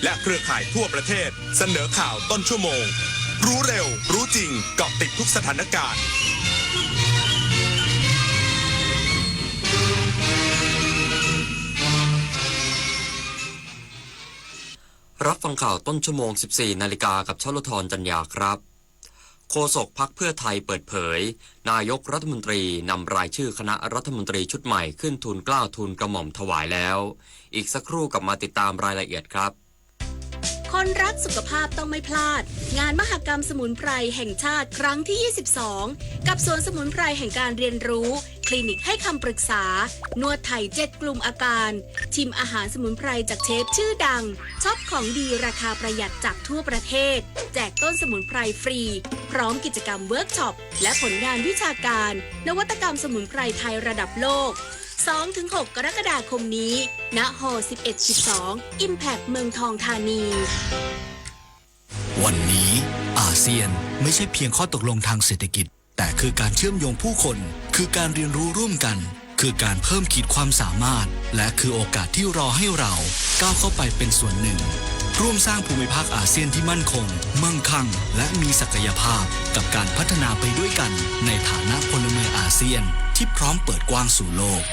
และเครือข่ายทั่วประเทศเสนอข่าวต้นชั่วโมงรู้เร็วรู้จริงเกาะติดทุกสถานการณ์รับฟังข่าวต้นชั่วโมง 14 นาฬิกากับชลธรจัญญาครับโฆษกพรรคเพื่อไทยเปิดเผยนายกรัฐมนตรีนำรายชื่อคณะรัฐมนตรีชุดใหม่ขึ้นทูลเกล้าทูลกระหม่อมถวายแล้วอีกสักครู่กลับมาติดตามรายละเอียดครับคนรักสุขภาพต้องไม่พลาดงานมหกรรมสมุนไพรแห่งชาติครั้งที่ 22 กับสวนสมุนไพรแห่งการเรียนรู้คลินิกให้คำปรึกษานวดไทย7 กลุ่มอาการชิมอาหารสมุนไพรจากเชฟชื่อดังช็อปของดีราคาประหยัดจากทั่วประเทศแจกต้นสมุนไพรฟรีพร้อมกิจกรรมเวิร์กช็อปและผลงานวิชาการนวัตกรรมสมุนไพรไทยระดับโลก 2-6 กรกฎาคมนี้ณฮ11-12 Impact เมืองทองธานีวันนี้อาเซียนไม่ใช่เพียงข้อตกลงทางเศรษฐกิจแต่คือการเชื่อมโยงผู้คนคือการเรียนรู้ร่วมกันคือการเพิ่มขีดความสามารถและคือโอกาสที่รอให้เราก้าวเข้าไปเป็นส่วนหนึ่งร่วมสร้างภูมิภาคอาเซียนที่มั่นคงมั่งคั่งและมีศักยภาพกับการพัฒนาไปด้วยกันในฐานะพลเมืองอาเซียนที่พร้อมเปิดกว้างสู่โลก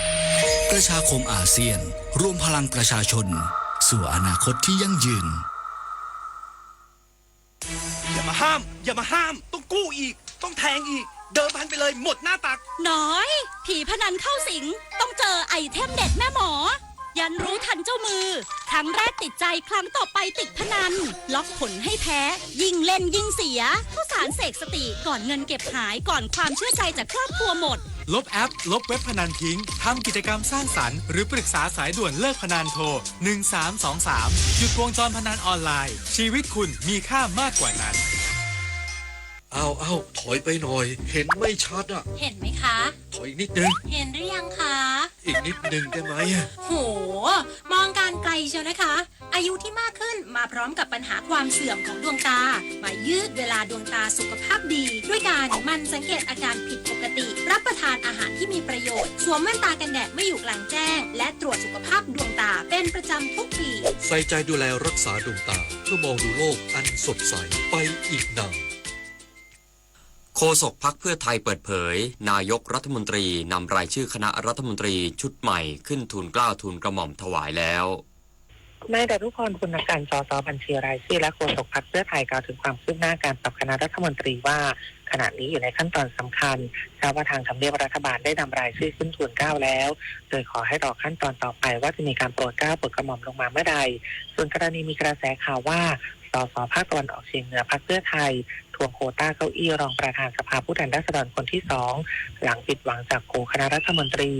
ประชาคมอาเซียนรวมพลังประชาชนสู่อนาคตที่ยั่งยืนอย่ามาห้ามต้องกู้อีกต้องแทงอีกเดิมพันไปเลยหมดหน้าตักน้อยผีพนันเข้าสิงต้องเจอไอเทมเด็ดแม่หมอยันรู้ทันเจ้ามือครั้งแรกติดใจครั้งต่อไปติดพนันล็อกผลให้แพ้ยิ่งเล่นยิ่งเสียข้าวสารเสกสติก่อนเงินเก็บหายก่อนความเชื่อใจจากครอบครัวหมดลบแอปลบเว็บพนันทิ้งทำกิจกรรมสร้างสรรค์หรือปรึกษาสายด่วนเลิกพนันโทร1323หยุดวงจรพนันออนไลน์ชีวิตคุณมีค่ามากกว่านั้นเอาถอยไปหน่อยเห็นไม่ชัดอ่ะเห็นไหมคะ ถอยอีกนิดนึงเห็นหรือยังคะอีกนิดนึงได้ไหมโหมองการไกลเชียวนะคะอายุที่มากขึ้นมาพร้อมกับปัญหาความเสื่อมของดวงตามายืดเวลาดวงตาสุขภาพดีด้วยการมันสังเกตอาการผิดปกติรับประทานอาหารที่มีประโยชน์สวมแว่นตากันแดดไม่อยู่กลางแจ้งและตรวจสุขภาพดวงตาเป็นประจำทุกปีใส่ใจดูแลรักษาดวงตาเพื่อมองดูโลกอันสดใสไปอีกนานโฆษกพรรคเพื่อไทยเปิดเผยนายกรัฐมนตรีนำรายชื่อคณะรัฐมนตรีชุดใหม่ขึ้นทูลเกล้าทูลกระหม่อมถวายแล้วนายดนุพร ปุณกัน สส บัญชีรายชื่อและโฆษกพรรคเพื่อไทยกล่าวถึงความคืบหน้าการปรับคณะรัฐมนตรีว่าขณะนี้อยู่ในขั้นตอนสำคัญทราบว่าทางทำเนียบรัฐบาลได้นำรายชื่อขึ้นทูลเกล้าแล้วโดยขอให้รอขั้นตอนต่อไปว่าจะมีการโปรดเกล้าโปรดกระหม่อมลงมาเมื่อใดส่วนกรณีมีกระแสข่าวว่าสส ภาคตะวันออกเฉียงเหนือพรรคเพื่อไทยทวงโควต้าเก้าอี้รองประธานสภาผู้แทนราษฎรคนที่2หลังผิดหวังจากโผคณะรัฐมนตรี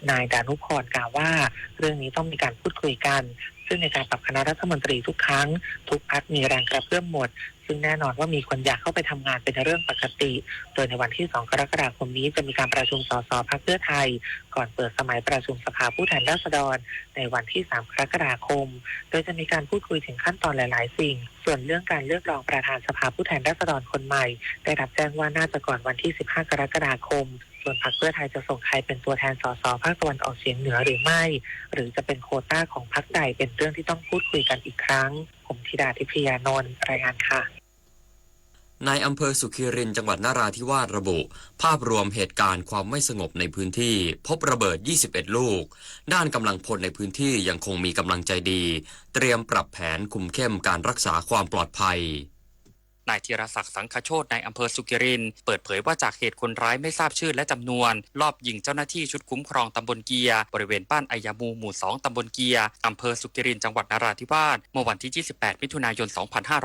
นายดนุพรกล่าวว่าเรื่องนี้ต้องมีการพูดคุยกันซึ่งในการปรับคณะรัฐมนตรีทุกครั้งทุกพรรคมีแรงกระเพื่อมหมดซึ่งแน่นอนว่ามีคนอยากเข้าไปทำงานเป็นเรื่องปกติโดยในวันที่2 กรกฎาคมนี้จะมีการประชุมสส พรรคเพื่อไทยก่อนเปิดสมัยประชุมสภาผู้แทนราษฎรในวันที่3 กรกฎาคมโดยจะมีการพูดคุยถึงขั้นตอนหลายๆสิ่งส่วนเรื่องการเลือกรองประธานสภาผู้แทนราษฎรคนใหม่ได้รับแจ้งว่าน่าจะก่อนวันที่15 กรกฎาคมส่วนพรรคเพื่อไทยจะส่งใครเป็นตัวแทนสส ภาคตะวันออกเฉียงเหนือหรือไม่หรือจะเป็นโควต้าของพรรคใดเป็นเรื่องที่ต้องพูดคุยกันอีกครั้งผมธิดาทิพยานนท์รายงานค่ะในอำเภอสุขีรินจังหวัดนราธิวาสระบุภาพรวมเหตุการณ์ความไม่สงบในพื้นที่พบระเบิด21ลูกด้านกำลังพลในพื้นที่ยังคงมีกำลังใจดีเตรียมปรับแผนคุมเข้มการรักษาความปลอดภัยนายธีรศักดิ์สังคโชติในอำเภอสุขีรินเปิดเผยว่าจากเหตุคนร้ายไม่ทราบชื่อและจำนวนลอบยิงเจ้าหน้าที่ชุดคุ้มครองตำบลเกียร์บริเวณบ้านไอยามูหมู่2ตำบลเกียร์อำเภอสุขีรินจังหวัดนราธิวาสเมื่อวันที่28มิถุนายน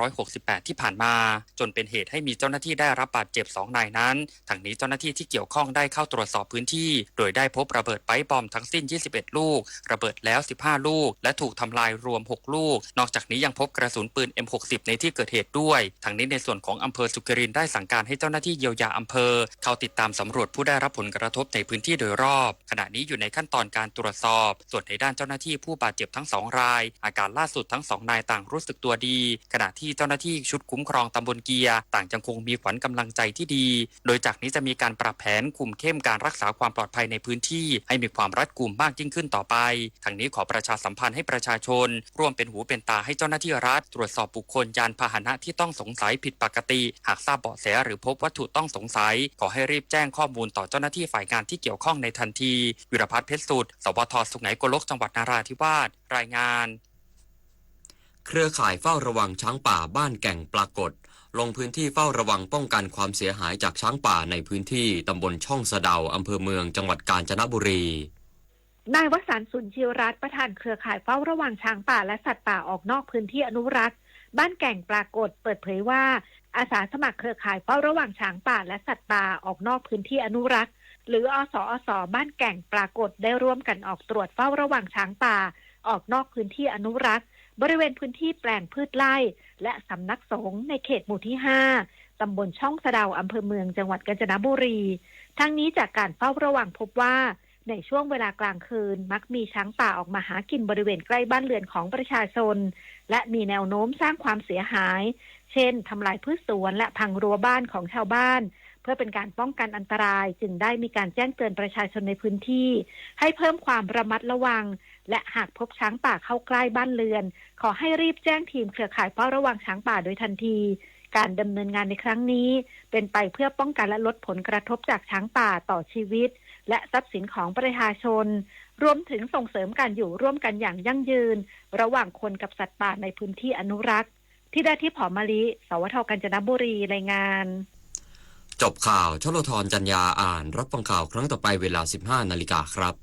2568ที่ผ่านมาจนเป็นเหตุให้มีเจ้าหน้าที่ได้รับบาดเจ็บ2นายนั้นทั้งนี้เจ้าหน้าที่ที่เกี่ยวข้องได้เข้าตรวจสอบพื้นที่โดยได้พบระเบิดไป๊บอมทั้งสิ้น21ลูกระเบิดแล้ว15ลูกและถูกทำลายรวม6ลูกนอกจากนี้ยังพบกระสุนปืน M60 ในที่เกิดเหตุด้วยทั้งนี้ใน ในส่วนของอำเภอสุขิรินได้สั่งการให้เจ้าหน้าที่เยียวยาอำเภอเข้าติดตามสำรวจผู้ได้รับผลกระทบในพื้นที่โดยรอบขณะนี้อยู่ในขั้นตอนการตรวจสอบส่วนในด้านเจ้าหน้าที่ผู้บาดเจ็บทั้ง2รายอาการล่าสุดทั้ง2นายต่างรู้สึกตัวดีขณะที่เจ้าหน้าที่ชุดคุ้มครองตำบลเกียร์ต่างยังคงมีขวัญกำลังใจที่ดีโดยจากนี้จะมีการปรับแผนคุมเข้มการรักษาความปลอดภัยในพื้นที่ให้มีความรัดกุมมากยิ่งขึ้นต่อไปทางนี้ขอประชาสัมพันธ์ให้ประชาชนร่วมเป็นหูเป็นตาให้เจ้าหน้าที่รัฐตรวจสอบบุคคลยานพาหนะที่ต้องสงสัยผิดปกติหากทราบเบาะแสหรือพบวัตถุต้องสงสัยขอให้รีบแจ้งข้อมูลต่อเจ้าหน้าที่ฝ่ายงานที่เกี่ยวข้องในทันทีวิรพัฒน์เพชรสุดสวทสุไหงโกลกจังหวัดนราธิวาสรายงานเครือข่ายเฝ้าระวังช้างป่าบ้านแก่งปรากฏลงพื้นที่เฝ้าระวังป้องกันความเสียหายจากช้างป่าในพื้นที่ตำบลช่องสะเดาอำเภอเมืองจังหวัดกาญจนบุรีนายวสันต์ สุนทรีรัตน์ประธานเครือข่ายเฝ้าระวังช้างป่าและสัตว์ป่าออกนอกพื้นที่อนุรักษ์บ้านแก่งปรากฏเปิดเผยว่าอาสาสมัครเครือข่ายเฝ้าระวังช้างป่าและสัตว์ป่าออกนอกพื้นที่อนุรักษ์หรืออสอสบ้านแก่งปรากฏได้ร่วมกันออกตรวจเฝ้าระวังช้างป่าออกนอกพื้นที่อนุรักษ์บริเวณพื้นที่แปลงพืชไร่และสำนักสงฆ์ในเขตหมู่ที่5ตำบลช่องสะเดาอำเภอเมืองจังหวัดกาญจนบุรีทั้งนี้จากการเฝ้าระวังพบว่าในช่วงเวลากลางคืนมักมีช้างป่าออกมาหากินบริเวณใกล้บ้านเรือนของประชาชนและมีแนวโน้มสร้างความเสียหายเช่นทำลายพืชสวนและพังรั้วบ้านของชาวบ้านเพื่อเป็นการป้องกันอันตรายจึงได้มีการแจ้งเตือนประชาชนในพื้นที่ให้เพิ่มความระมัดระวังและหากพบช้างป่าเข้าใกล้บ้านเรือนขอให้รีบแจ้งทีมเครือข่ายเฝ้าระวังช้างป่าโดยทันทีการดำเนินงานในครั้งนี้เป็นไปเพื่อป้องกันและลดผลกระทบจากช้างป่าต่อชีวิตและทรัพย์สินของประชาชนรวมถึงส่งเสริมการอยู่ร่วมกันอย่างยั่งยืนระหว่างคนกับสัตว์ป่าในพื้นที่อนุรักษ์ที่ได้ที่ผอมลิสวทกาญจนบุรีรายงานจบข่าวชลธรจัญญาอ่านรับฟังข่าวครั้งต่อไปเวลา 15:00 น.ครับ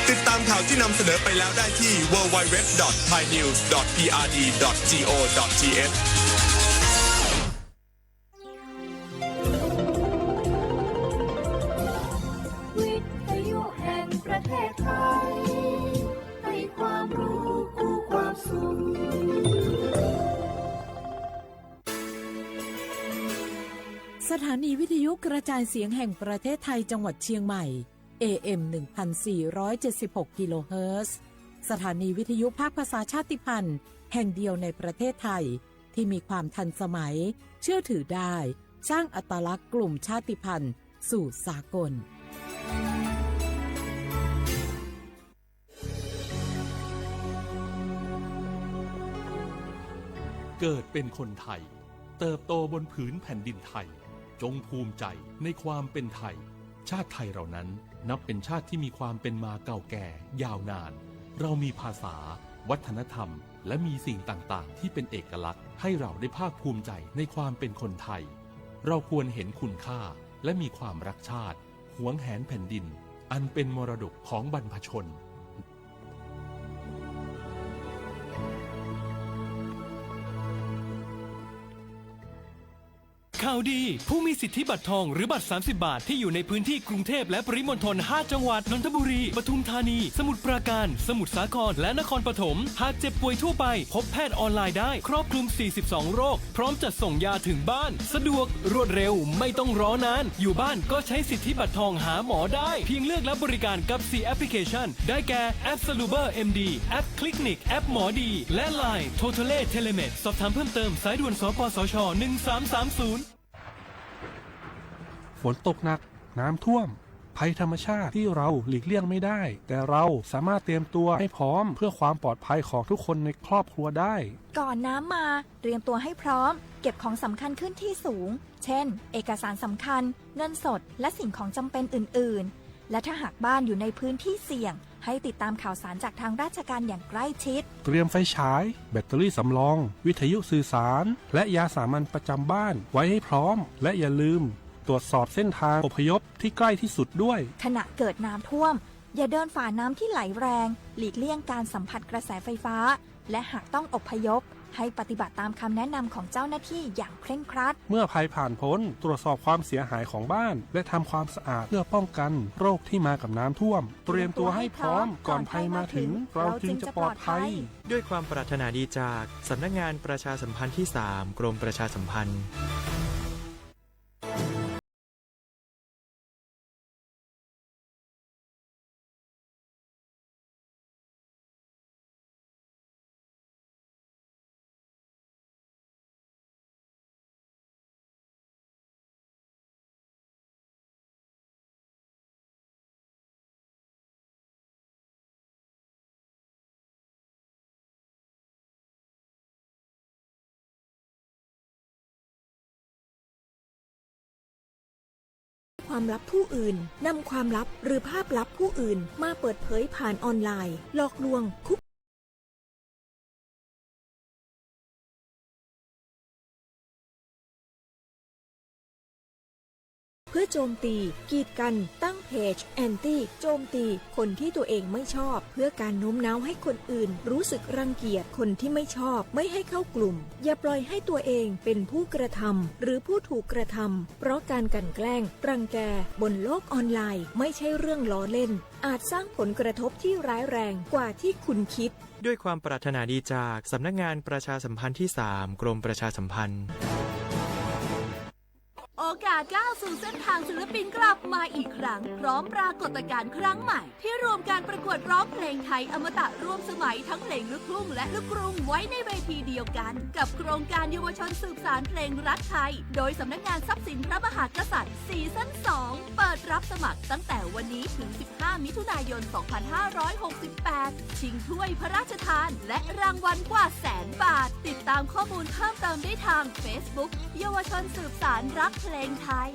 ติดตามข่าวที่นำเสนอไปแล้วได้ที่ www.thainews.prd.go.thวิทยุแห่งประเทศไทยให้ความรู้คู่ความสุขสถานีวิทยุกระจายเสียงแห่งประเทศไทยจังหวัดเชียงใหม่ AM 1476 กิโลเฮิรตซ์สถานีวิทยุภาคภาษาชาติพันธุ์แห่งเดียวในประเทศไทยที่มีความทันสมัยเชื่อถือได้สร้างอัตลักษณ์กลุ่มชาติพันธุ์สู่สากลเกิดเป็นคนไทยเติบโตบนผืนแผ่นดินไทยจงภูมิใจในความเป็นไทยชาติไทยเรานั้นนับเป็นชาติที่มีความเป็นมาเก่าแก่ยาวนานเรามีภาษาวัฒนธรรมและมีสิ่งต่างๆที่เป็นเอกลักษณ์ให้เราได้ภาคภูมิใจในความเป็นคนไทยเราควรเห็นคุณค่าและมีความรักชาติหวงแหนแผ่นดินอันเป็นมรดกของบรรพชนข่าวดีผู้มีสิทธิบัตรทองหรือบัตร30 บาทที่อยู่ในพื้นที่กรุงเทพและปริมณฑล5 จังหวัดนนทบุรีปทุมธานีสมุทรปราการสมุทรสาครและนครปฐมหากเจ็บป่วยทั่วไปพบแพทย์ออนไลน์ได้ครอบคลุม42โรคพร้อมจัดส่งยาถึงบ้านสะดวกรวดเร็วไม่ต้องรอนานอยู่บ้านก็ใช้สิทธิบัตรทองหาหมอได้เพียงเลือกและบริการกับ4แอปพลิเคชันได้แก่แอป Saluber MD แอป Clinic แอปหมอดีและ Line Totale Telemed สอบถามเพิ่มเติมสายด่วนสปสช1330ฝนตกหนักน้ำท่วมภัยธรรมชาติที่เราหลีกเลี่ยงไม่ได้แต่เราสามารถเตรียมตัวให้พร้อมเพื่อความปลอดภัยของทุกคนในครอบครัวได้ก่อนน้ำมาเตรียมตัวให้พร้อมเก็บของสำคัญขึ้นที่สูงเช่นเอกสารสำคัญเงินสดและสิ่งของจำเป็นอื่นๆและถ้าหากบ้านอยู่ในพื้นที่เสี่ยงให้ติดตามข่าวสารจากทางราชการอย่างใกล้ชิดเตรียมไฟฉายแบตเตอรี่สำรองวิทยุสื่อสารและยาสามัญประจำบ้านไว้ให้พร้อมและอย่าลืมตรวจสอบเส้นทางอพยพที่ใกล้ที่สุดด้วยขณะเกิดน้ำท่วมอย่าเดินฝ่าน้ำที่ไหลแรงหลีกเลี่ยงการสัมผัสกระแสไฟฟ้าและหากต้องอพยพ ให้ปฏิบัติตามคำแนะนำของเจ้าหน้าที่อย่างเคร่งครัด เมื่อภัยผ่านพ้นตรวจสอบความเสียหายของบ้านและทำความสะอาดเพื่อป้องกันโรคที่มากับน้ำท่วมเตรียมตัวให้พร้อมก่อนภัยมาถึงเราจึงจะปลอดภัย ด้วยความปรารถนาดีจากสำนักงานประชาสัมพันธ์ที่ 3 กรมประชาสัมพันธ์ ความลับผู้อื่นนำความลับหรือภาพลับผู้อื่นมาเปิดเผยผ่านออนไลน์หลอกลวงคุกเพื่อโจมตีกีดกันตั้งเพจแอนตี้โจมตีคนที่ตัวเองไม่ชอบเพื่อการโน้มน้าวให้คนอื่นรู้สึกรังเกียจคนที่ไม่ชอบไม่ให้เข้ากลุ่มอย่าปล่อยให้ตัวเองเป็นผู้กระทำหรือผู้ถูกกระทำเพราะการกลั่นแกล้งรังแกบนโลกออนไลน์ไม่ใช่เรื่องล้อเล่นอาจสร้างผลกระทบที่ร้ายแรงกว่าที่คุณคิดด้วยความปรารถนาดีจากสำนักงานประชาสัมพันธ์ที่ 3 กรมประชาสัมพันธ์โอกาสก้าวสู่เส้นทางศิลปินกลับมาอีกครั้งพร้อมปรากฏการณ์ครั้งใหม่ที่รวมการประกวดร้องเพลงไทยอมตะร่วมสมัยทั้งเพลงลูกทุ่งและลูกกรุงไว้ในเวทีเดียวกันกับโครงการเยาวชนสืบสานเพลงรักไทยโดยสำนักงานทรัพย์สินพระมหากษัตริย์ซีซั่น 2 เปิดรับสมัครตั้งแต่วันนี้ถึง 15 มิถุนายน 2568 ชิงถ้วยพระราชทานและรางวัลกว่า100,000 บาทติดตามข้อมูลเพิ่มเติมได้ทาง Facebook เยาวชนสืบสานรักเพลงไทย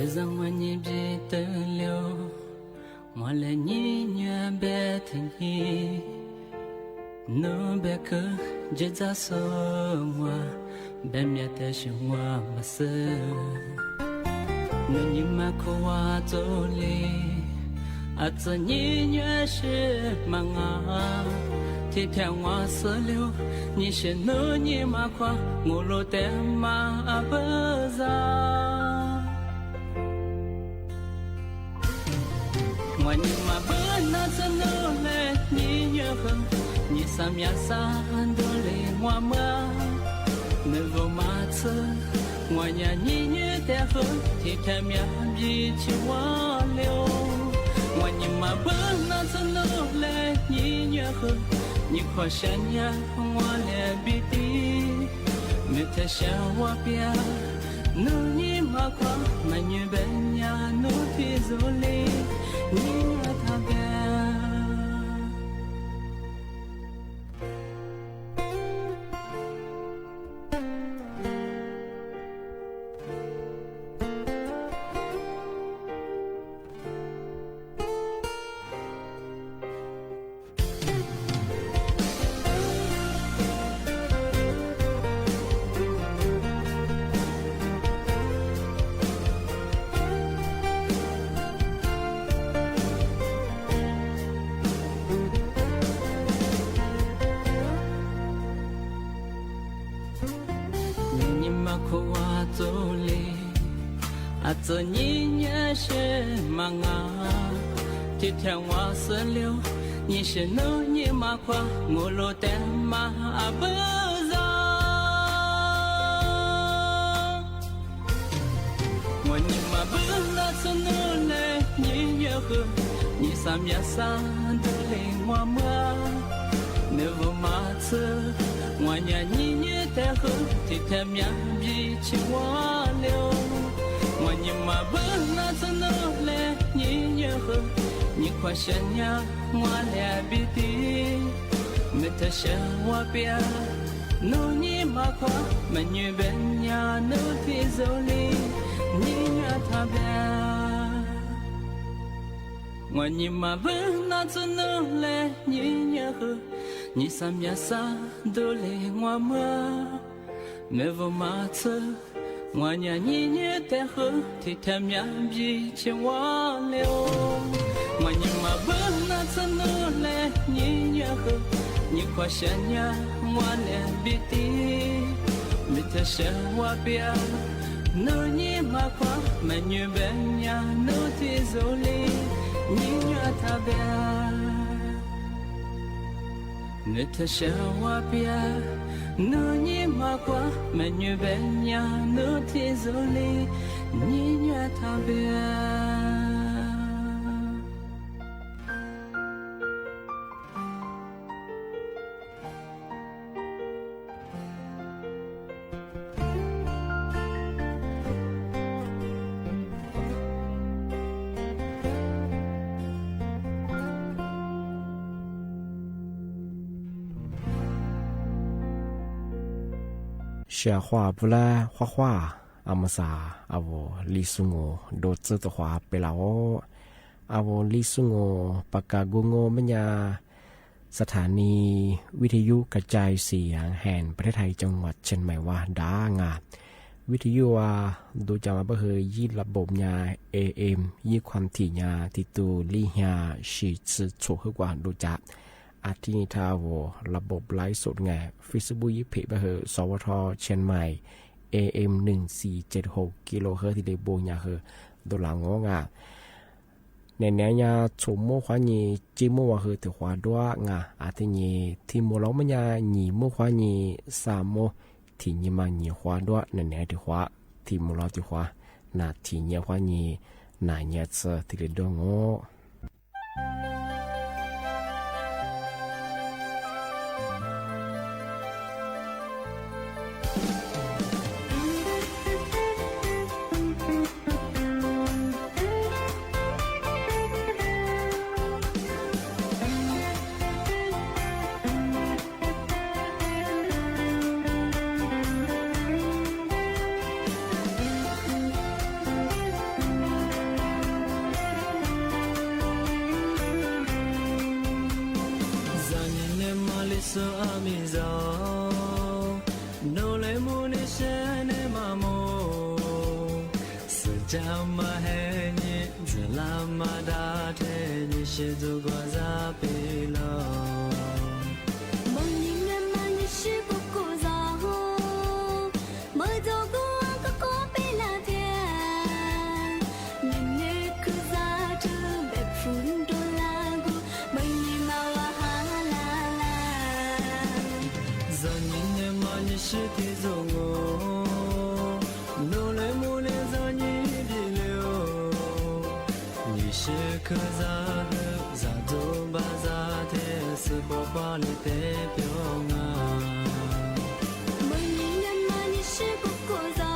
rằng hoa nhịp gì tơ liêu hoa là nhí nhòa bé thành hi nó bé cơ dễ ra sơ hoa bé mẹ ta sinh hoa mà sơ nó như mà cô hoa dỗ li à giờ nhí nhòa sẽ mà ngã thì theo hoa sơ liêu nhí sẽ nó như mà khoa ngủ lô tem mà bơ ra ngoài nhìn mà bữa nó sẽ nở lên nhí nhớ hơn nhí sam ya sa đôi lệ hoa mưa nơi vô mà sơ ngoài nhà nhí nhớ té hơn thì thêm ya gì chỉ hoa liêu ngoài nhìn mà bữa nó sẽ nở lên nhí nhớ hơn nhí khoa sen ya hoa lệ bi ti mẹ ta sẽ hoa bia nụ nhí mà khoa mà như bên nhà nụ thì dỗ li nhí ta bé giờ nhí nhớ sẽ mà ngã thì theo hoa sơ liêu nhí sẽ nấu như mà khoa ngủ lô tem mà bơ ra ngoài nhìn mà bơ là sơ nô lệ nhí nhớ hơn nhí sam ya sa đôi lệ hoa mưa nếu vô mà sơ ngoài nhà nhí nhớ té hơn thì thêm nhà gì chỉ hoa liêu ngoài nhìn mà bữa nó sẽ nở lên nhí nhớ hơn nhí khoa sen nhà hoa lẻ bi ti mẹ ta sẽ hoa bia nô nhí mà khoa mà như bên nhà nô thì dỗ li nhí nhớ tha bia ngoài nhìn mà bữa nó sẽ nở lên nhí nhớ hơn nhí sam ya sa đôi lệ hoa mưa mẹ vô mà sơ ngoài nhà nhí nhớ té hơn thì thêm nhà gì chỉ hoa liêu ngoài nhìn mà bữa nó sẽ nở lên nhí nhớ hơn nhí khoa sen nhà hoa lẻ bi ti mẹ ta sẽ hoa bia nô nhí mà khoa mà như bên nhà nô thì dỗ li nhí nhớ tha bia mẹ ta sẽ hoa bia nô nhí mà khoa mà như bên nhà nô thì dỗ li nhí nhớ tha bia小花不啦画画阿么啥阿我李苏我都知道画ไปแล้ว阿我李苏我ปากกากูโงมันยาสถานีวิทยุกระจายเสียงแห่งประเทศไทยจังหวัดเชียงใหม่ว่าดางาวิทยุว่าดูจะมาเพื่อยี่ระบบยา AM ยี่ความถี่ยาที่ตูลี่ยาชีสืบถูกกว่าดูจับอาทินิทาวระบบไลฟ์สดไง Facebook ยี่เพจไปเหอสวทเชียงใหม่ AM 1476กิโลเฮิรตซ์ที่ได้โบยาเหอดูหลังงงในเนี้ยชมโมขวานีจิโมว่าคือถือขวาด้วยงาอาทินีที่โมล้อมันยาหนีโมขวานีสามโมที่นีมาหนีขวาด้วยในเนี้ยถือขวาที่โมล้อถือขวานาที่เนี้ยขวานีนาเนี้ยเจอที่ได้ดงโง่ Jama hai ni zalama da the ni shi zu gwa za pe lo Mong nhìn em mà như shi cô cô gió Mơ dâu cô có bê là thiên Nhìn nhé cứ ra thư bẹp phun đô la gu Mây nhìn màu là ha la la Giờ nhìn em mà như shi thì dù ngô Nô lê mù lê giờ nhìn đi liều Như shi cứ ra hư Ra dô ba ra thế Sư bỏ qua lê tế biểu ngà Mơ nhìn em mà như shi cô cô gió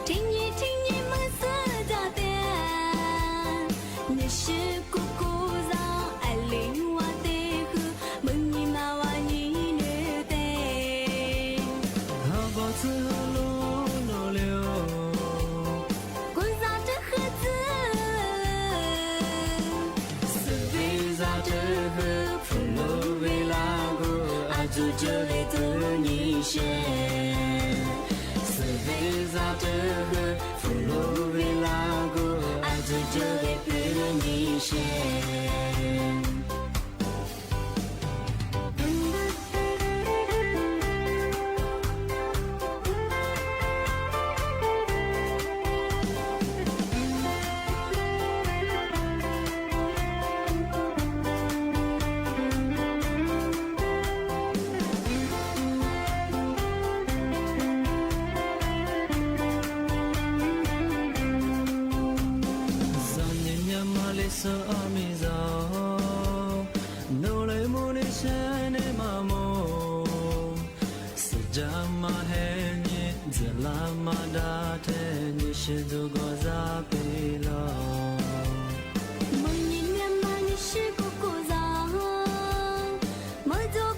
Thinh nhị mơ sơ ra tiền Như shi cô cô gió Ai linh hoa tê khư Mơ nhìn mà hoa nhìn nê tê Hà bỏ sư hà lô nô liều Cô ra tư khứ tư Sư vi ra tư hư Phụ lô vi la gu A chu chơ lê tư nhị shê Sư vi ra tư hư Phụ lô vi la gu A chu chơ lê tư nhị shê Sơ ami giàu nô lấy mu ni sen e ma mo sa jama he ni zala ma da the ni shi du go za pe lo Mơ nhìn em mà như shi cô cô gió Mơ dâu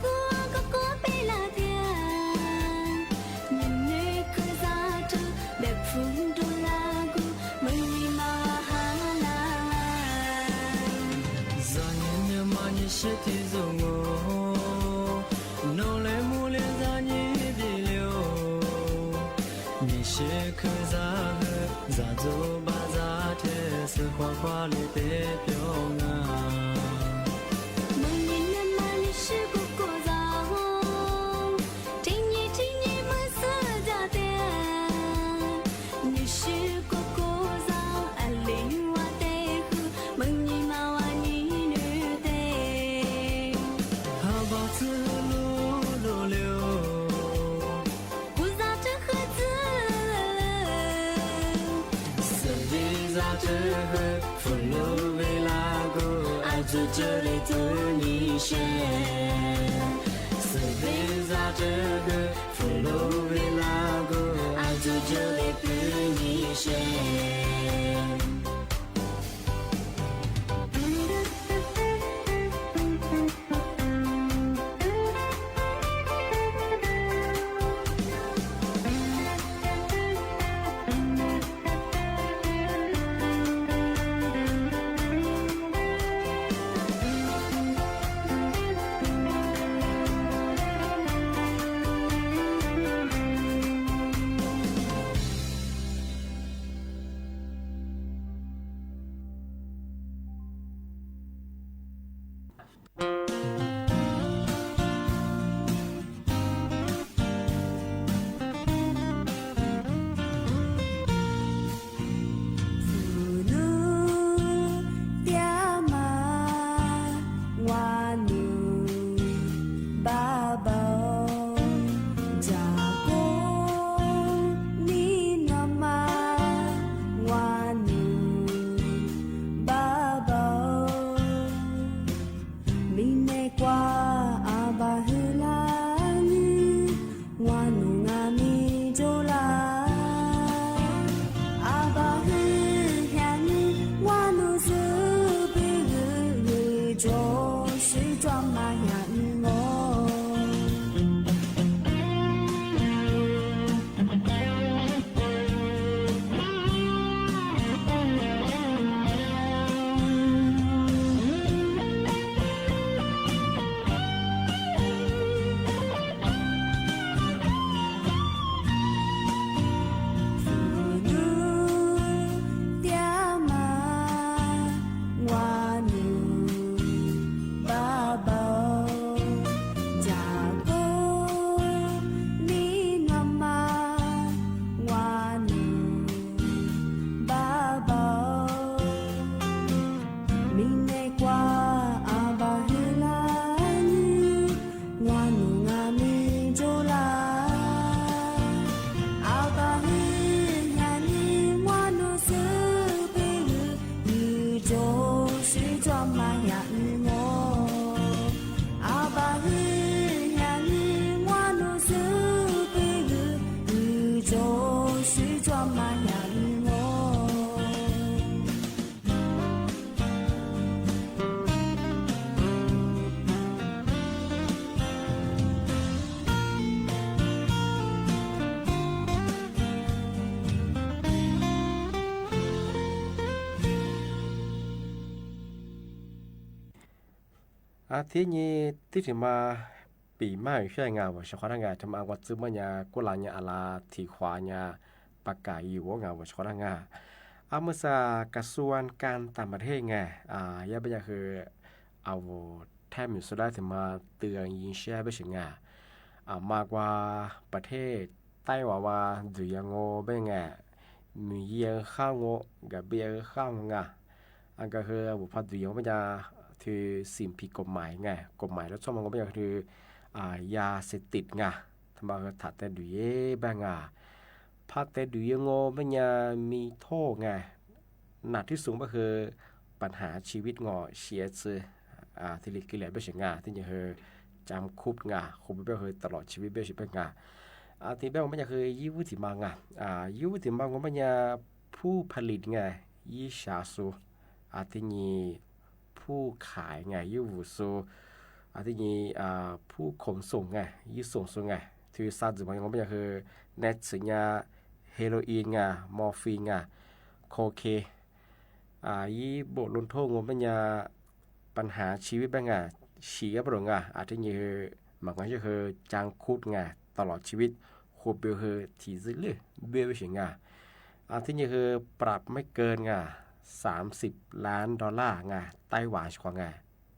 cô bê là thiên Nhìn nhé cứ ra thư bẹp phun đô la gu Mơ nhìn mà ha la la za ni ma ni shi ti zo ngo no le mu le za ni bi liu ni shi ke za he za zo ba za the se hua hua le pe pyo nga Mơ nhìn em mà như shi cô cô gió Thinh nhị mơ sơ ra tiền Như shi cô gió Ai linh hoa tê khư Mơ nhìn mà hoa nhìn nê tê ha ba zu lu lu liu Cô ra tư khứ tư se vi za te he fu lu vi la gu a zu zhe li zu ni she se vi za te he fu lu vi la gu a zu zhe li zu ni she ทีนี้ที่ถึงมาปีใหม่ใช่งานว่าเฉพาะงานทำเอาวัดซื้อมาเนี่ยกุหลาบเนี่ยอะไรที่ขวาเนี่ยประกาศอยู่ว่างานว่าเฉพาะงานเอาเมื่อสากระทรวงการต่างประเทศไงยาเป็นอย่างคือเอาแทบมีสุดได้ถึงมาเตือนยิงแช่ไปถึงงานมากกว่าประเทศไต้หวันว่าดูยังโง่เป็นไงมีเยอะข้าวโง่กับเบียร์ข้าวงาอันก็คือบุพดูยังไม่จะคือสิ่งผิดกฎหมายไงกฎหมายแล้วช่วงมันก็เป็นอย่างคือยาเสพติดไงทำไมก็ถัดแต่ดูเย่บ้างไงพักแต่ดูยังโง่ไม่มีโทษไงหนักที่สูงก็คือปัญหาชีวิตงอเสียชื่อที่ลิกิเลสไม่ใช่งาที่จะคือจำคุกงาคุกไปคือตลอดชีวิตไม่ใช่เป็นงาที่แบบว่ามันจะคือยี่วุฒิมังยี่วุฒิมังก็มันจะผู้ผลิตไงยี่ชาสูที่นี่ผู้ขายไงยี่วุสูที่นี่ผู้ขนส่งไงยี่ส่งไงที่ซาจิมังก็มันจะคือเนตสิญาเฮโรอีนไงมอร์ฟีนไงโคเคยี่บทลงโทษมันจะปัญหาชีวิตบ้างไงชีวิตประหลาดที่นี่มันก็จะคือจางคุดไงตลอดชีวิตคูเบลคือที่ซื้อเลยเบลไปถึงที่นี่คือปรับไม่เกิน$30 ล้านไต้หวันกว่า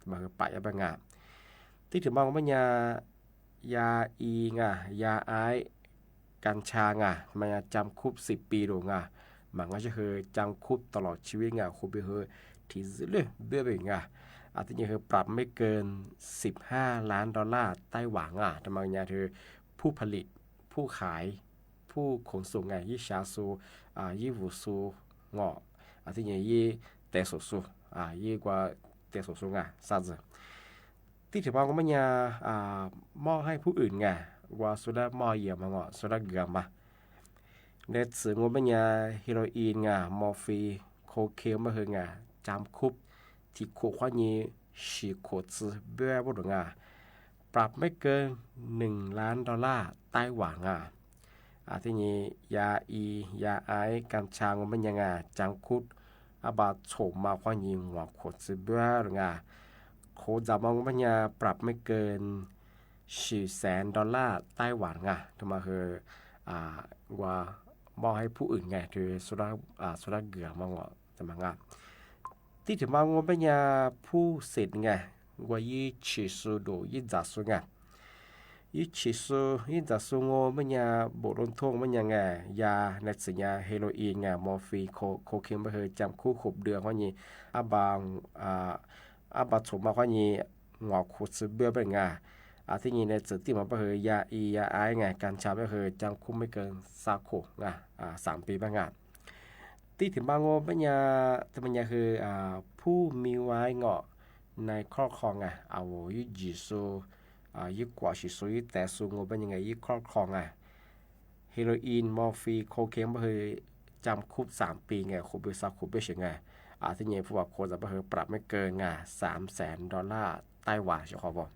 มันคือไปยังไงที่ถึงมองว่ายาอียาไอกัญชามันจำคุก10 ปีดูมันก็จะคือจำคุกตลอดชีวิตคูเบลคือที่ซื้อเลยเบลไปถึงที่นี่คือปรับไม่เกิน$15 ล้านไต้หวันทำไมคือผู้ผลิตผู้ขายผู้ขนส่งยี่ชาสูยี่หูสูงอที่นี่ยี่เตะสูยี่กว่าเตะสูซาซึที่ถือว่าก็ไม่มอบให้ผู้อื่นว่าสุดามอเยี่ยมสุดาเกือมาเด็ดสื่อไม่เฮโรอีนมอร์ฟีโคเคมาเฮจำคุกที่ขู่ว่านี้ชีโคซึเบี้ยบุรุษปรับไม่เกิน$1 ล้านไต้หวันที่นี่ยาอียาไอกัญชามันยังจังคุดบาโฉมมาว่านี้หัวขดซึเบี้ยหรือโคจามองมันยังปรับไม่เกิน$400,000ไต้หวันทำไมคือว่ามอบให้ผู้อื่นคือสุดาเกือมทำไมที่ถึงมาว่าเป็นผู้เสร็จว่ายี่ชิสูดูยี่จัสูยี่ชิสูยี่จัสูมันบทลงโทษมันยาในสัญญาเฮโรอีนมอร์ฟีโคเคนมันคือจำคุก6 เดือนว่านี้บางถูกมาว่านี้หัวขุดซื้อเบี้ยเป็นที่นี่ในจุดที่มันก็คือยาอียาไอการชาก็คือจำคุกไม่เกิน3 ปีบ้างที่ถึงบางว่าเป็นแต่มันคือผู้มีไว้ในครอบครองเอายี่จีสูยี่กว่าชิสูยี่แต่สูงเป็นยังไงยี่ครอบครองเฮโรอีนมอร์ฟีโคเคนก็คือจำคุก3 ปีคูเบซาคูเบชที่นี่ผู้ว่าโคจะก็คือปรับไม่เกิน$300,000ไต้หวันใช่ครับ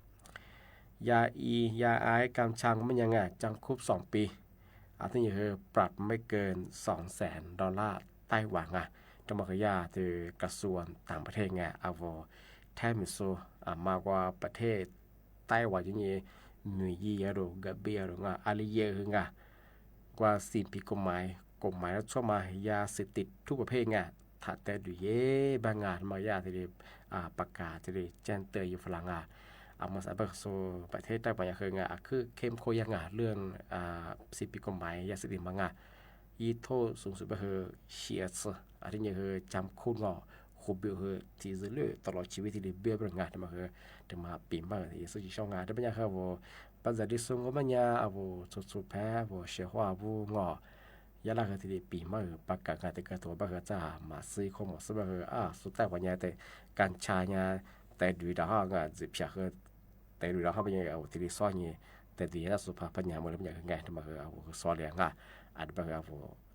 ยาอียาไอกัญชามันยังจำคุก2 ปีที่นี่คือปรับไม่เกิน$200,000ไต้หวันจะมาคือยาคือกระทรวงต่างประเทศเอาแทบมิโซมากกว่าประเทศไต้หวันอย่างนี้มียี่หรือกับเบียหรืออาลีเยอะกว่าสิ่งผิดกฎหมายแล้วช่วงมายาเสพติดทุกประเภทถัดแต่ดูเย่บางมายาที่ประกาศที่แจ้งเตือนอยู่ฝรั่งมาสายประเทศไต้หวันคือคือเข้มข้นเรื่องสิ่งผิดกฎหมายยาเสพติดยี่โทษสูงสุดก็คือเชียร์ที่นี่คือจำคุกคูเบลคือที่จะเลือกตลอดชีวิตที่เบี้ยเป็นแต่มาคือถึงมาปีมาที่สุดที่ช่องแต่เป็นอย่างคือปัจจัยที่สูงก็มันสุดแพ้เชื่อว่ายาลาคือที่ปีมาประกาศการแต่กระตัวก็คือจะมาซื้อข้อมูลซึ่งคือสุดท้ายวันนี้แต่การใช้แต่ดูดาวจะเพียงคือแต่ดูดาวเป็นอย่างที่ซ้อนแต่ดีแล้วสุภาพปัญญามันเป็นอย่างไงแต่มาคือซ้อนเรียงอาจจะเป็น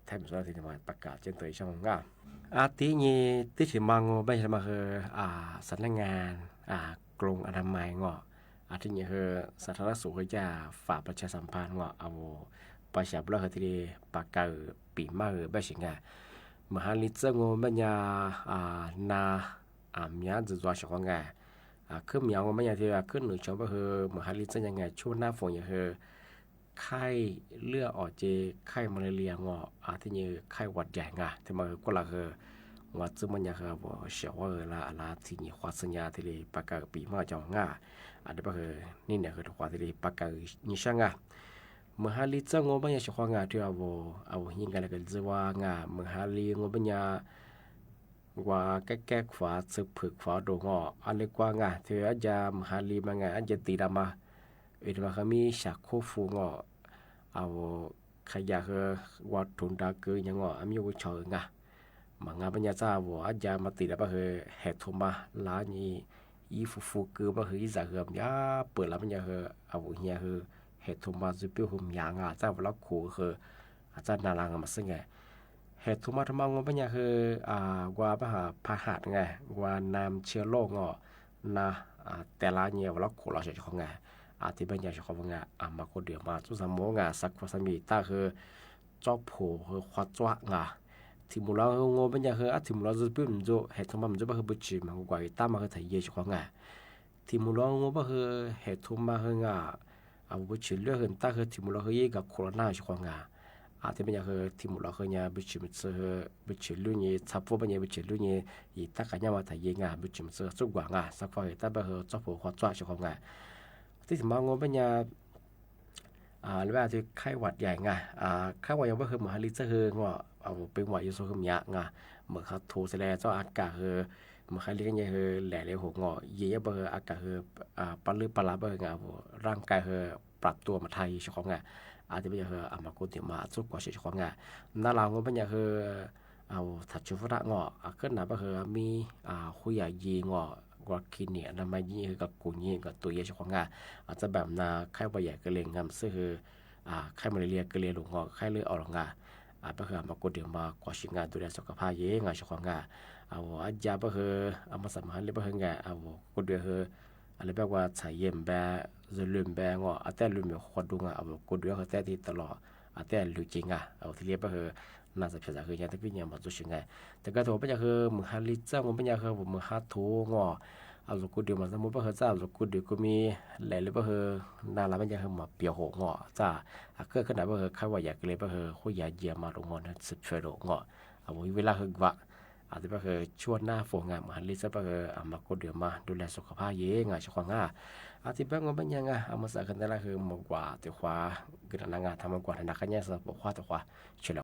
แทบจะที่มาประกาศเจนตัวช่องที่นี่ที่ถึงมองไม่ใช่มาคือสำนักงานกรมอนามัยที่นี่คือสาธารณสุขจะฝากประชาสัมพันธ์เอาประชาชนที่ประกาศปีมาไม่ใช่มหาลิตรมันนามีจะตัวช่อง ขึ้นเหมียวไม่อย่างที่ขึ้นหนึ่งชมก็คือมหาลิจะยังไงช่วงหน้าฝนอย่างคือไข้เลือดออกเจไข้มาลาเรียงอที่นี่ไข้หวัดใหญ่งะที่มาก็ละคือว่าจะมันอย่างคือว่าเสียวละอะไรที่นี่ความสัญญาที่ปากกาปีมาจังงะอันนี้ก็คือนี่เนี่ยคือความที่ปากกานิช่างงะมหาลิจะงบอย่างเฉพาะงะที่เอาหิ้งกันเลยก็จะว่างะมหาลิงบอย่างว่าแก้ขวาซึกผึกขวาโดงอันเล็กกว่างะเธออาจารย์มหาลีมางะอันจะตีดามามาเขามีฉากโคฟูเอาขยะคือวัดถุนดาเกยยังอันมีวิชางะมังะปัญญาจ้าว่าอาจารย์มาตีดามาคือเหตุมาลานี่อีฟูคือมาคืออีจากคือมันเปิดแล้วปัญญาคือเอาเฮียคือเหตุมาจุดเปรี้ยวหุ่มยางจ้าว่าเราขู่คืออาจารย์นารังมาซึ่งไงเหตุมาทำงานปัญญาคือว่าปัญหาพาหัดไงว่านำเชื้อโรคนะแต่ละเนี่ยว่าเราขู่เราเฉยของไงที่ปัญญาเฉยของไงมาคนเดียวมาสุสามงสักสามีตาคือจอบโผคือควาจ้วงที่มูลงปัญญาคือที่มูลจะเป็นโจเหตุมามันจะเป็นบุจิมันกว่าตามาคือไทยเยอะของไงที่มูลงก็คือเหตุมาคือบุจิเรื่องตาคือที่มูลคือยี่กับโควิด19ของไงที่เป็นอย่างคือที่มุลคือเนี่ยบุจิมเซอร์บุจิลุนี่ทับฟัวเป็นอย่างบุจิลุนี่อีตากระเนี่ยว่าถ่ายงานบุจิมเซอร์สุกกว่างาสักพอเหตุแต่คือจับหัวจ้าชิของงาที่ถึงมางงเป็นอย่างหรือว่าที่ไข้หวัดใหญ่งาไข้หวัดยังไม่คือมหาลิจะคือว่าเอาเป็นหวัดยูโซคือมีงาเมื่อเขาโทรแสดงเจ้าอากาศคือมหาลิก็ยังคือแหล่เลยหัวงอเยี่ยเบอร์อากาศคือปลือปลาเบอร์งาร่างกายคือปรับตัวมาไทยชิของงาอาจจะเป็นอย่างคือมากุฏิมาสุกกว่าเฉยๆของงานน่าเราก็เป็นอย่างคือเอาถัดชุฟระขึ้นหนาก็คือมีคุยยีกว่าคินเนี่ยนำมายีกับกุญกับตัวเยอะของงานอาจจะแบบนาไข้ใบใหญ่กระเลงงามซึ่งคือไข้มาเรียกระเลงหลงไข้เลือดออกงานก็คือมากุฏิมากว่าชิงานดูแลสุขภาพเยอะงานเฉของงานอาจจะก็คือมาสมัครเรียกว่าคืองานกุฏิคืออะไรแบบว่าใช้เยี่ยมแบบจะลืมแบงแต่ลืมแบบคนดูกดด้วยเขาแต่ที่ตลอดแต่ลืมจริงที่เรียกก็คือน่าจะเพียงแต่คือยังที่พี่เนี่ยมาจุดชิงไงแต่ก็ถือว่าเป็นอย่างคือมือฮันลิซ่ามันเป็นอย่างคือมือฮัททูกดเดียวมาสมมติว่าเขาจะกดเดียวก็มีหลายเลยก็คือน่ารักเป็นอย่างคือมาเปียวหัวจ้าก็ขนาดว่าคือเขาว่าอยากเลยก็คือเขาอยากเยี่ยมมาลงนั้นสุดเฟรโเวลาคือว่าอาจจะคือช่วงหน้าฝนงานมหันลิซ่าก็คือมาคนเดียวมาดูแลสุขภาพเยอะงานช่วงอาทิตย์แบงก์เป็นยังไงมาสักกันได้ละคือมากกว่าตัวขวากิจงานทำมากกว่านักการเงินสำหรับขวาตัวขวาเฉลี่ย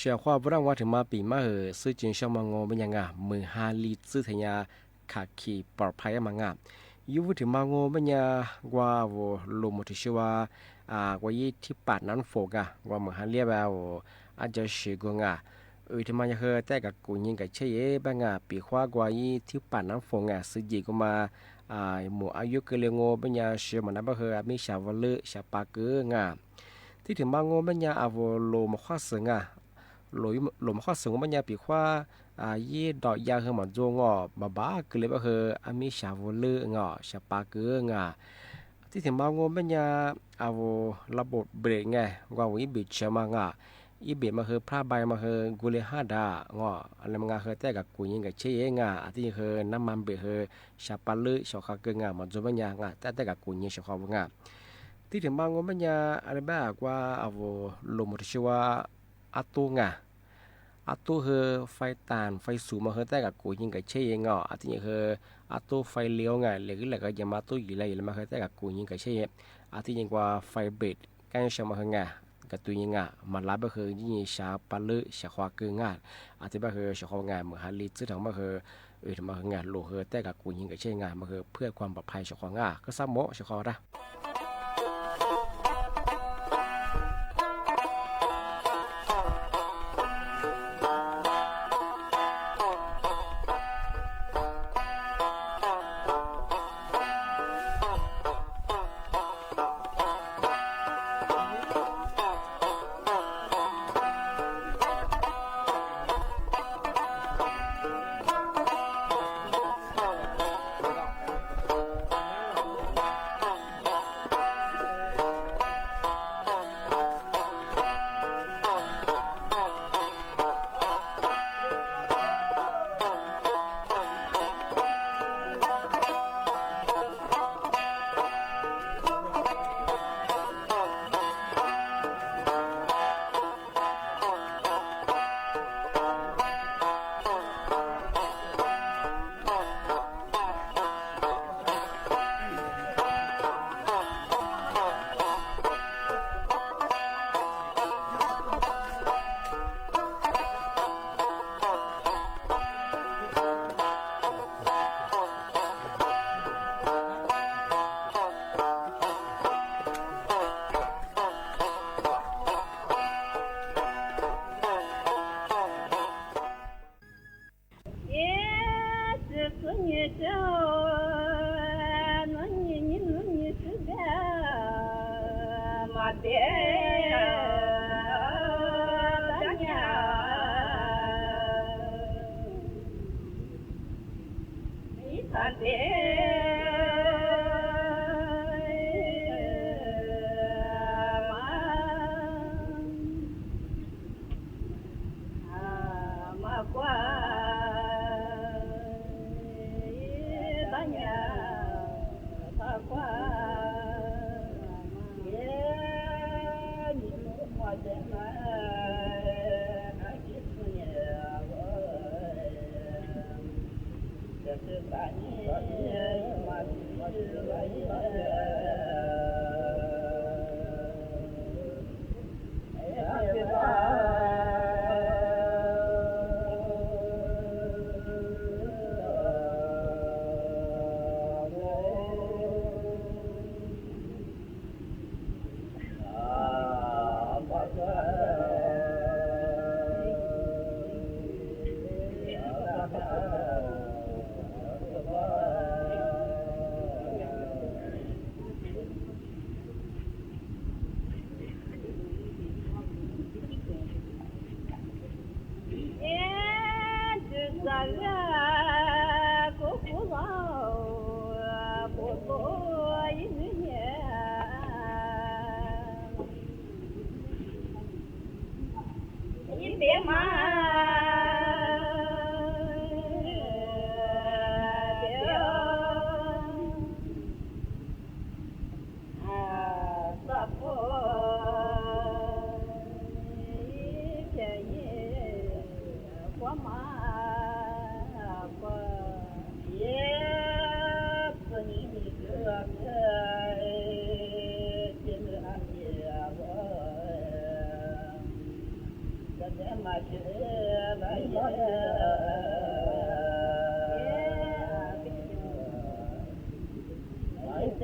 ชียร์ความร่างว่าถึงมาปีมาซื้อจินชมางอเป็นยังไงมือฮาลีซื้อทยาขาขี่ปลอดภัยมางายูวุถึงมางอเป็นยังว่าลมถึงชัวว่ายี่ที่ปัดนั้นโฟกว่ามือฮาเลียแบบอาจจะเชื่อกงที่มันจะแต่กับกูยิงกับเชยบ้างปีขวากว่ายี่ที่ปัดนั้นโฟงซื้อจีก็มาหมู่อายุเกลียงอเป็นยังเชื่อมันนั้นบ่มีชาวเลชาวปากที่ถึงมางอเป็นยังโลมาข้อสึงลมข้อสูงมันยาปีว่ายี่ดอกยาคือมันจงบ้าคือเลยว่าคือมีชาวเลืองชาวปากเกืองที่ถึงมางงมันยาระบบเบรกไงว่าวิบิดเชมังอีเบียมาคือพระใบมาคือกุเลห้าดอะไรมังคือแต่กับกุยิงกับเชยที่คือน้ำมันเบรกคือชาวปากเลือชาวขาเกืองมันจงมันยาแต่กับกุยิงชาวขาวที่ถึงมางงมันยาอะไรบ้างว่าลมที่ชื่อว่าอาตัวไฟตานไฟสูงมาแต่กับกูยิงกับเชยที่นี่คือตัวไฟเลี้ยวหรืออะไรก็ยังมาตัวอยู่เลยมาแต่กับกูยิงกับเชยที่นี่ว่าไฟเบรดการใช้มากับตัวยิงมันรับก็คือยิ่งชาปลือชาควาเกืองที่บ้าคือชาควาเหมือนฮาริซึ่งทั้งมาคือทำมาโลแต่กับกูยิงกับเชยมาคือเพื่อความปลอดภัยชาควาก็ซ้ำโมชาควาได้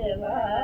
呱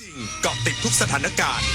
จริงเกาะติดทุกสถานการณ์